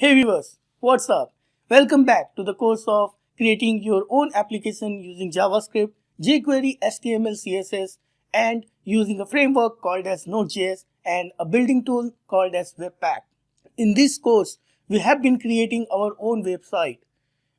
Hey viewers, what's up? Welcome back to the course of creating your own application using JavaScript, jQuery, HTML CSS and using a framework called as node.js and a building tool called as Webpack. In this course, we have been creating our own website.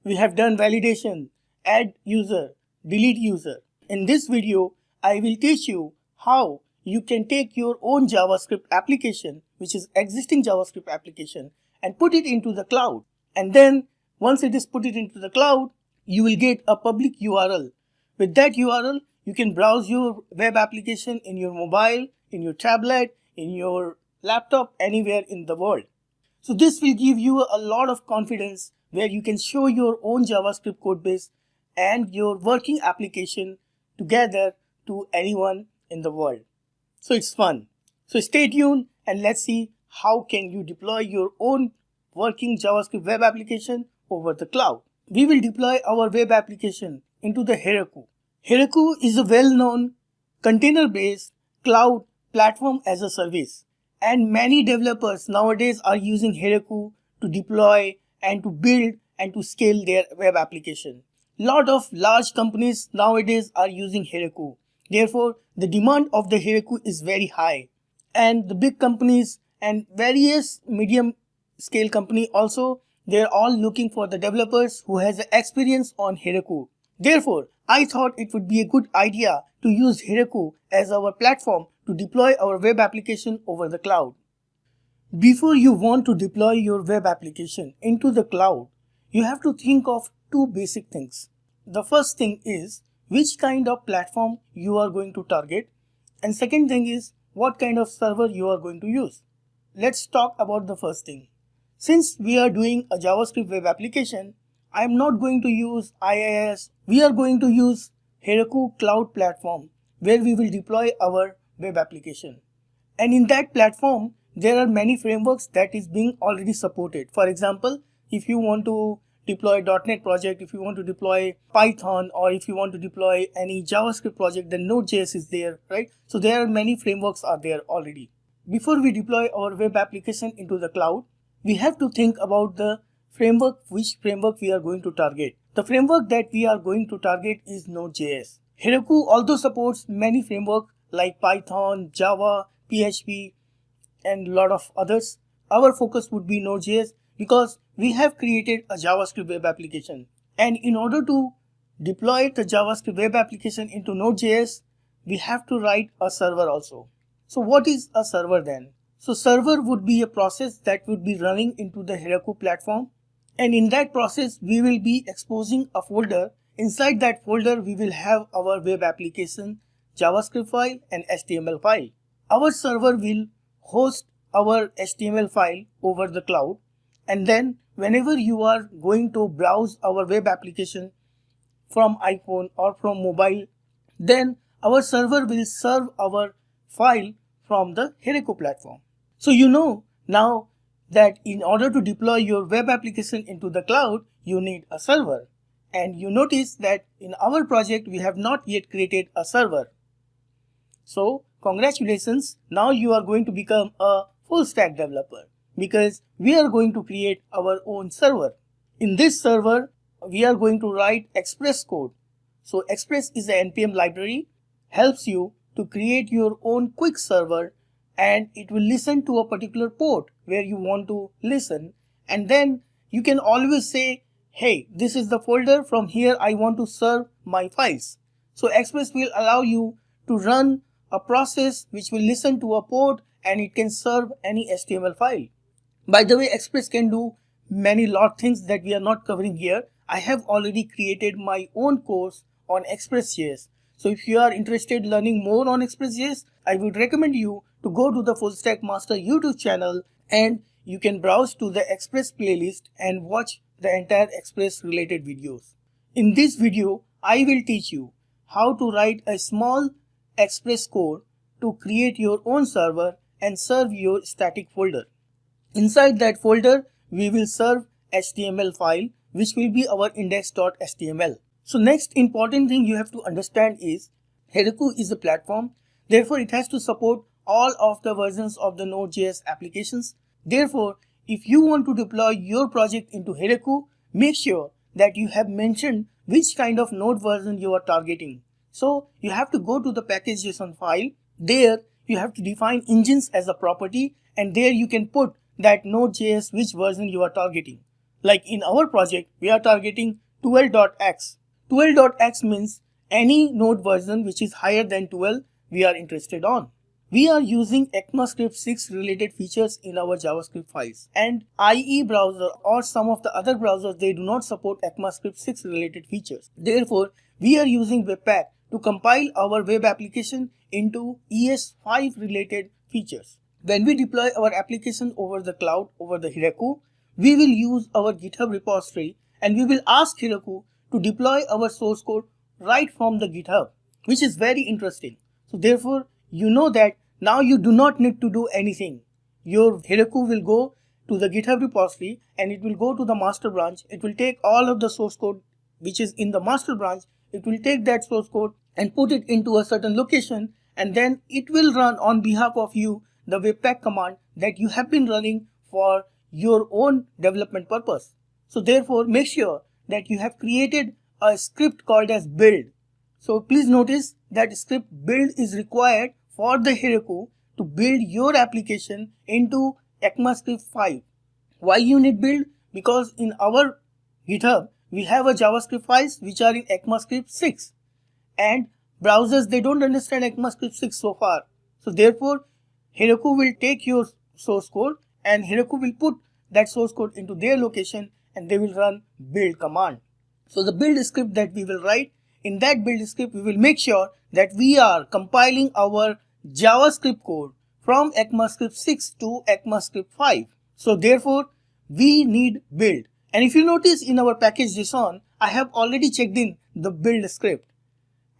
We have done validation, add user, delete user. In this video, I will teach you how you can take your own JavaScript application, which is existing JavaScript application, and put it into the cloud. And then once it is put it into the cloud, you will get a public URL. With that URL, you can browse your web application in your mobile, in your tablet, in your laptop, anywhere in the world. So this will give you a lot of confidence where you can show your own JavaScript code base and your working application together to anyone in the world. So it's fun. So stay tuned and let's see how can you deploy your own working JavaScript web application over the cloud. We will deploy our web application into the Heroku. Heroku is a well-known container-based cloud platform as a service. And many developers nowadays are using Heroku to deploy and to build and to scale their web application. Lot of large companies nowadays are using Heroku. Therefore, the demand of the Heroku is very high. And the big companies and various medium scale company also, they're all looking for the developers who has experience on Heroku. Therefore, I thought it would be a good idea to use Heroku as our platform to deploy our web application over the cloud. Before you want to deploy your web application into the cloud, you have to think of two basic things. The first thing is which kind of platform you are going to target, and second thing is what kind of server you are going to use. Let's talk about the first thing. Since we are doing a JavaScript web application, I am not going to use IIS. We are going to use Heroku Cloud Platform where we will deploy our web application. And in that platform, there are many frameworks that is being already supported. For example, if you want to deploy .NET project, if you want to deploy Python, or if you want to deploy any JavaScript project, then Node.js is there, right? So there are many frameworks are there already. Before we deploy our web application into the cloud, we have to think about the framework, which framework we are going to target. The framework that we are going to target is Node.js. Heroku also supports many frameworks like Python, Java, PHP, and a lot of others. Our focus would be Node.js because we have created a JavaScript web application. And in order to deploy the JavaScript web application into Node.js, we have to write a server also. So what is a server then? So server would be a process that would be running into the Heroku platform. And in that process, we will be exposing a folder. Inside that folder, we will have our web application, JavaScript file and HTML file. Our server will host our HTML file over the cloud. And then whenever you are going to browse our web application from iPhone or from mobile, then our server will serve our file from the Heroku platform. So you know now that in order to deploy your web application into the cloud, you need a server. And you notice that in our project, we have not yet created a server. So congratulations, now you are going to become a full stack developer because we are going to create our own server. In this server, we are going to write Express code. So Express is an NPM library, helps you to create your own quick server, and it will listen to a particular port where you want to listen. And then you can always say, hey, this is the folder, from here I want to serve my files. So Express will allow you to run a process which will listen to a port and it can serve any HTML file. By the way, Express can do many lot things that we are not covering here. I have already created my own course on Express.js. So if you are interested in learning more on Express.js, I would recommend you to go to the Full Stack Master YouTube channel and you can browse to the Express playlist and watch the entire Express related videos. In this video, I will teach you how to write a small Express code to create your own server and serve your static folder. Inside that folder, we will serve HTML file, which will be our index.html. So next important thing you have to understand is Heroku is a platform. Therefore, it has to support all of the versions of the Node.js applications. Therefore, if you want to deploy your project into Heroku, make sure that you have mentioned which kind of node version you are targeting. So you have to go to the package.json file. There you have to define engines as a property, and there you can put that node.js which version you are targeting. Like in our project, we are targeting 12.x. 12.x means any node version which is higher than 12 we are interested on. We are using ECMAScript 6 related features in our JavaScript files, and IE browser or some of the other browsers, they do not support ECMAScript 6 related features. Therefore, we are using Webpack to compile our web application into ES5 related features. When we deploy our application over the cloud, over the Heroku, we will use our GitHub repository and we will ask Heroku to deploy our source code right from the GitHub, which is very interesting. So therefore, you know that now you do not need to do anything. Your Heroku will go to the GitHub repository and it will go to the master branch. It will take all of the source code which is in the master branch. It will take that source code and put it into a certain location, and then it will run on behalf of you the Webpack command that you have been running for your own development purpose. So therefore, make sure that you have created a script called as build. So please notice that script build is required for the Heroku to build your application into ECMAScript 5. Why you need build? Because in our GitHub, we have a JavaScript files which are in ECMAScript 6. And browsers, they don't understand ECMAScript 6 so far. So therefore, Heroku will take your source code and Heroku will put that source code into their location and they will run build command. So the build script that we will write, in that build script, we will make sure that we are compiling our JavaScript code from ECMAScript 6 to ECMAScript 5. So therefore, we need build. And if you notice in our package.json, I have already checked in the build script.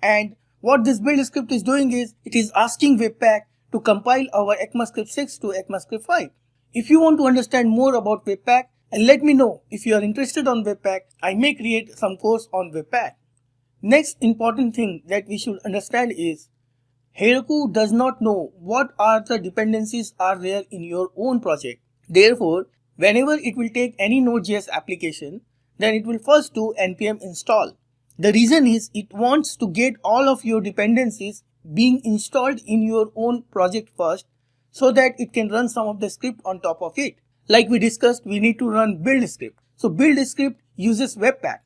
And what this build script is doing is, it is asking Webpack to compile our ECMAScript 6 to ECMAScript 5. If you want to understand more about Webpack, and let me know if you are interested on Webpack, I may create some course on Webpack. Next important thing that we should understand is, Heroku does not know what are the dependencies are there in your own project. Therefore, whenever it will take any Node.js application, then it will first do npm install. The reason is it wants to get all of your dependencies being installed in your own project first, so that it can run some of the script on top of it. Like we discussed, we need to run build script. So build script uses Webpack,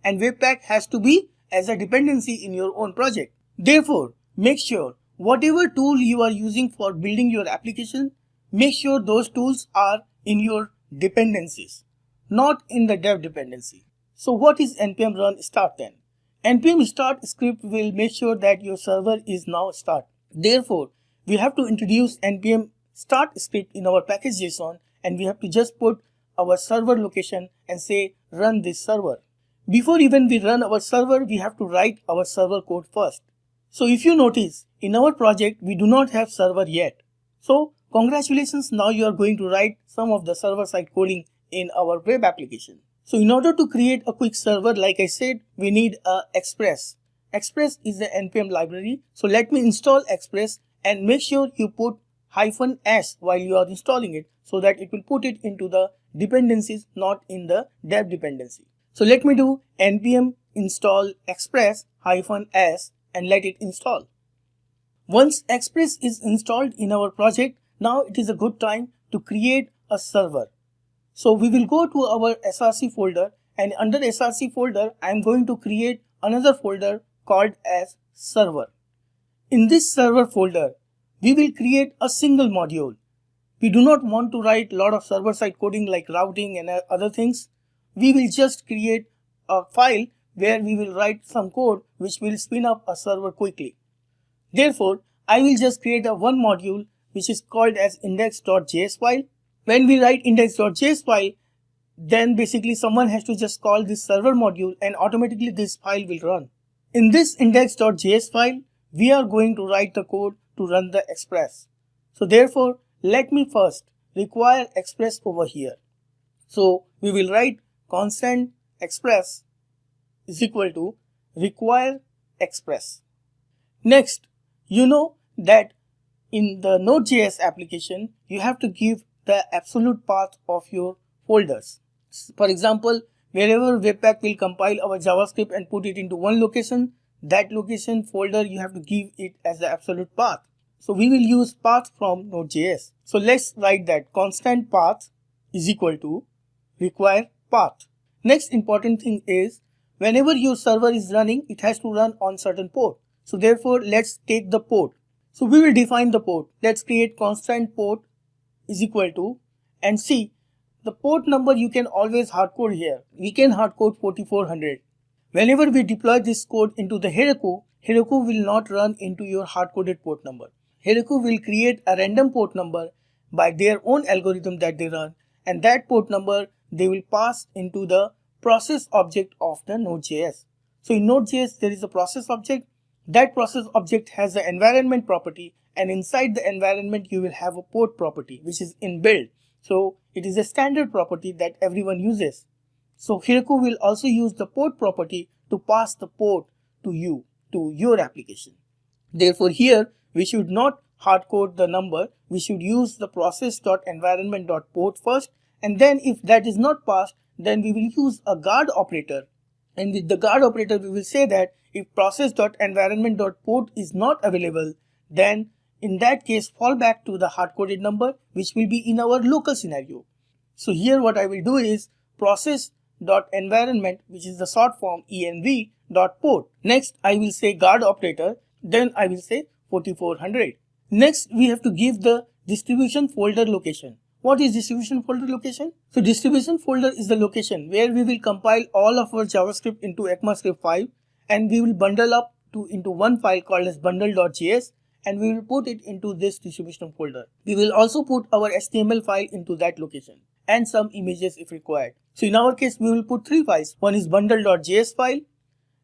and Webpack has to be as a dependency in your own project. Therefore, make sure whatever tool you are using for building your application, make sure those tools are in your dependencies, not in the dev dependency. So what is npm run start then? Npm start script will make sure that your server is now start. Therefore, we have to introduce npm start script in our package.json, and we have to just put our server location and say run this server. Before even we run our server, we have to write our server code first. So if you notice, in our project, we do not have server yet. So congratulations, now you are going to write some of the server side coding in our web application. So in order to create a quick server, like I said, we need a Express. Express is the npm library. So let me install Express, and make sure you put -s while you are installing it, so that it will put it into the dependencies, not in the dev dependency. So let me do npm install express -s and let it install. Once Express is installed in our project, now it is a good time to create a server. So we will go to our src folder, and under src folder, I am going to create another folder called as server. In this server folder, we will create a single module. We do not want to write a lot of server-side coding like routing and other things. We will just create a file where we will write some code which will spin up a server quickly. Therefore, I will just create a one module which is called as index.js file. When we write index.js file, then basically someone has to just call this server module and automatically this file will run. In this index.js file, we are going to write the code to run the Express. So therefore, let me first require Express over here. So we will write constant Express is equal to require Express. Next, you know that in the Node.js application, you have to give the absolute path of your folders. For example, wherever Webpack will compile our JavaScript and put it into one location, that location folder you have to give it as the absolute path. So we will use path from node.js. So let's write that constant path is equal to require path. Next important thing is whenever your server is running, it has to run on certain port. So therefore, let's take the port. So we will define the port. Let's create constant port is equal to, and see the port number you can always hardcode here. We can hardcode 4400. Whenever we deploy this code into the Heroku, Heroku will not run into your hardcoded port number. Heroku will create a random port number by their own algorithm that they run, and that port number they will pass into the process object of the node.js. So in node.js there is a process object. That process object has an environment property, and inside the environment you will have a port property which is inbuilt. So it is a standard property that everyone uses. So Heroku will also use the port property to pass the port to you, to your application. Therefore here we should not hardcode the number. We should use the process.environment.port first, and then if that is not passed, then we will use a guard operator. And with the guard operator we will say that if process.environment.port is not available, then in that case fall back to the hardcoded number which will be in our local scenario. So here what I will do is process.environment, which is the short form env.port. Next I will say guard operator, then I will say 4400. Next we have to give the distribution folder location. What is distribution folder location? So distribution folder is the location where we will compile all of our JavaScript into ECMAScript 5, and we will bundle up into one file called as bundle.js, and we will put it into this distribution folder. We will also put our HTML file into that location and some images if required. So in our case we will put three files. One is bundle.js file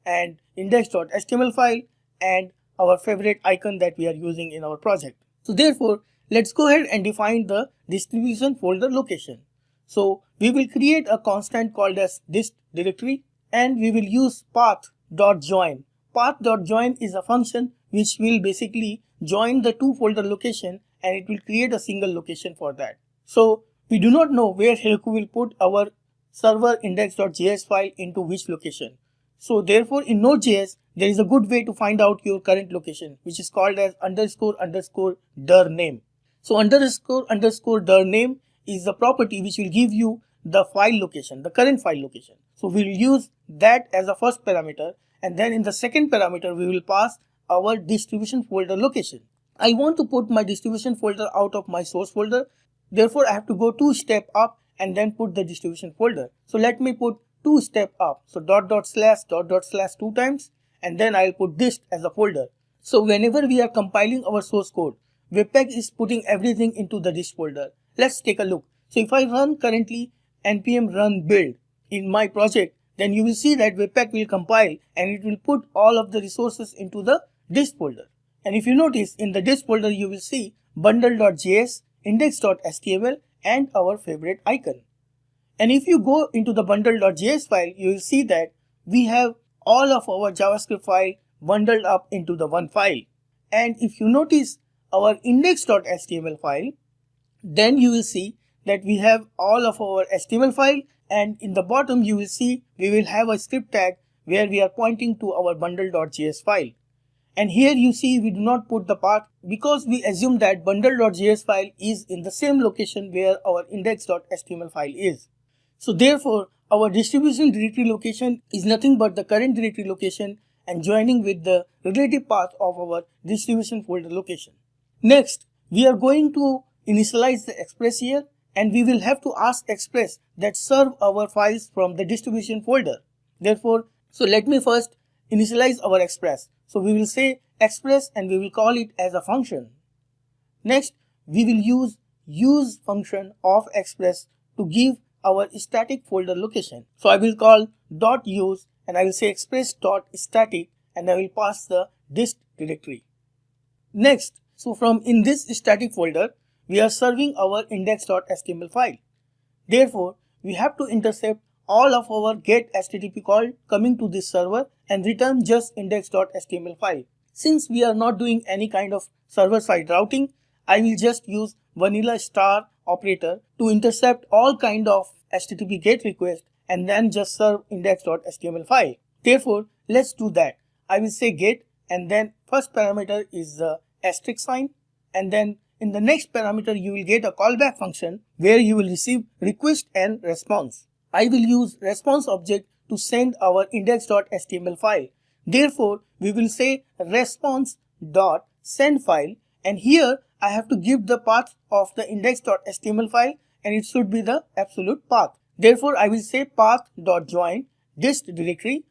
and index.html file and our favorite icon that we are using in our project. So therefore, let's go ahead and define the distribution folder location. So we will create a constant called as dist directory, and we will use path.join. Path.join is a function which will basically join the two folder location, and it will create a single location for that. So we do not know where Heroku will put our server index.js file into which location. So therefore in Node.js there is a good way to find out your current location, which is called as __dir name. So __dir name is the property which will give you the file location, the current file location. So we will use that as a first parameter, and then in the second parameter we will pass our distribution folder location. I want to put my distribution folder out of my source folder. Therefore I have to go 2 steps up and then put the distribution folder. So let me put 2 steps up. So // 2 times, and then I'll put dist as a folder. So whenever we are compiling our source code, Webpack is putting everything into the dist folder. Let's take a look. So if I run currently npm run build in my project, then you will see that Webpack will compile and it will put all of the resources into the dist folder. And if you notice, in the dist folder you will see bundle.js, index.html and our favorite icon. And if you go into the bundle.js file, you will see that we have all of our JavaScript file bundled up into the one file. And if you notice our index.html file, then you will see that we have all of our HTML file, and in the bottom you will see we will have a script tag where we are pointing to our bundle.js file. And here you see we do not put the path because we assume that bundle.js file is in the same location where our index.html file is. So therefore our distribution directory location is nothing but the current directory location and joining with the relative path of our distribution folder location. Next, we are going to initialize the Express here, and we will have to ask Express that serve our files from the distribution folder. Therefore, so let me first initialize our Express. So we will say Express and we will call it as a function. Next, we will use function of Express to give our static folder location. So I will call .use and I will say express.static and I will pass the dist directory. Next, so from in this static folder, we are serving our index.html file. Therefore, we have to intercept all of our get HTTP call coming to this server and return just index.html file. Since we are not doing any kind of server-side routing, I will just use vanilla star operator to intercept all kind of HTTP GET request and then just serve index.html file. Therefore, let's do that. I will say get, and then first parameter is the asterisk sign, and then in the next parameter you will get a callback function where you will receive request and response. I will use response object to send our index.html file. Therefore, we will say response.send file, and here I have to give the path of the index.html file, and it should be the absolute path. Therefore, I will say path.join dist directory,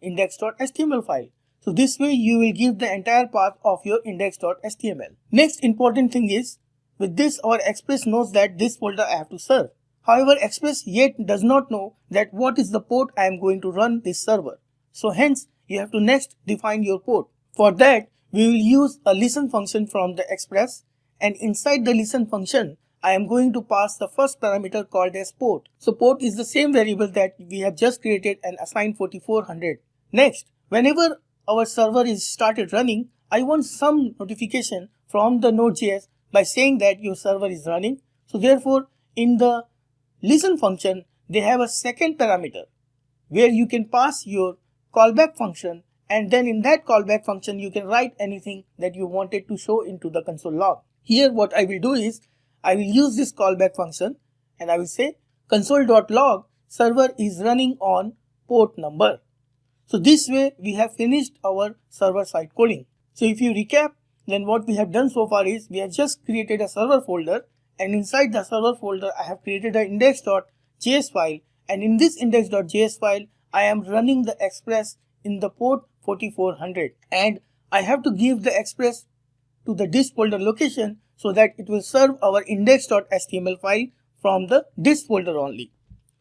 index.html file. So this way you will give the entire path of your index.html. Next important thing is, with this our Express knows that this folder I have to serve. However, Express yet does not know that what is the port I am going to run this server. So hence, you have to next define your port. For that, we will use a listen function from the Express, and inside the listen function, I am going to pass the first parameter called as port. So port is the same variable that we have just created and assigned 4400. Next, whenever our server is started running, I want some notification from the node.js by saying that your server is running. So therefore, in the listen function, they have a second parameter where you can pass your callback function, and then in that callback function you can write anything that you wanted to show into the console log. Here what I will do is, I will use this callback function and I will say console.log server is running on port number. So this way we have finished our server side coding. So if you recap, then what we have done so far is we have just created a server folder, and inside the server folder I have created an index.js file, and in this index.js file I am running the Express in the port 4400, and I have to give the Express to the dist folder location so that it will serve our index.html file from the dist folder only.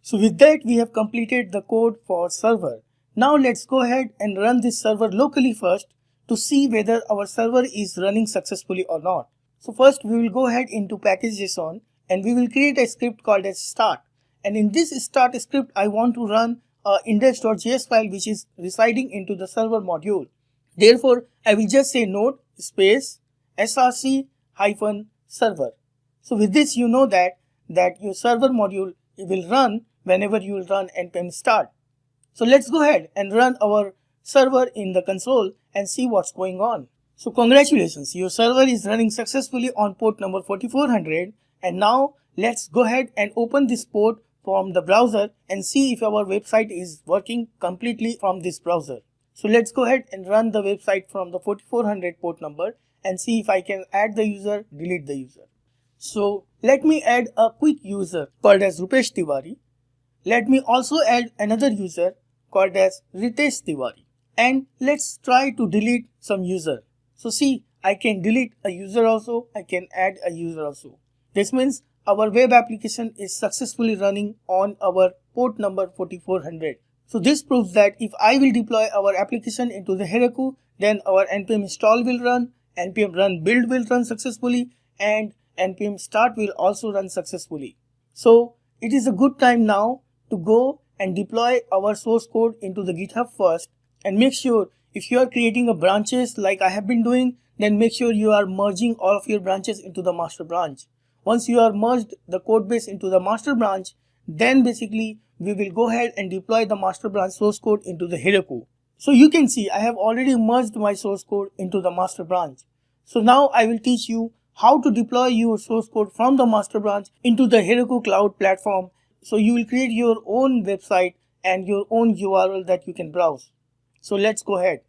So with that we have completed the code for server. Now let's go ahead and run this server locally first to see whether our server is running successfully or not. So first we will go ahead into package.json and we will create a script called as start. And in this start script I want to run a index.js file which is residing into the server module. Therefore, I will just say node space src-server. So with this you know that your server module will run whenever you will run npm start. So let's go ahead and run our server in the console and see what's going on. So congratulations, your server is running successfully on port number 4400, and now let's go ahead and open this port from the browser and see if our website is working completely from this browser. So let's go ahead and run the website from the 4400 port number and see if I can add the user, delete the user. So let me add a quick user called as Rupesh Tiwari. Let me also add another user called as Ritesh Tiwari. And let's try to delete some user. So see, I can delete a user also, I can add a user also. This means our web application is successfully running on our port number 4400. So this proves that if I will deploy our application into the Heroku, then our npm install will run, npm run build will run successfully, and npm start will also run successfully. So it is a good time now to go and deploy our source code into the GitHub first, and make sure if you are creating a branches like I have been doing, then make sure you are merging all of your branches into the master branch. Once you are merged the code base into the master branch, then basically we will go ahead and deploy the master branch source code into the Heroku. So you can see I have already merged my source code into the master branch. So now I will teach you how to deploy your source code from the master branch into the Heroku cloud platform. So you will create your own website and your own URL that you can browse. So let's go ahead.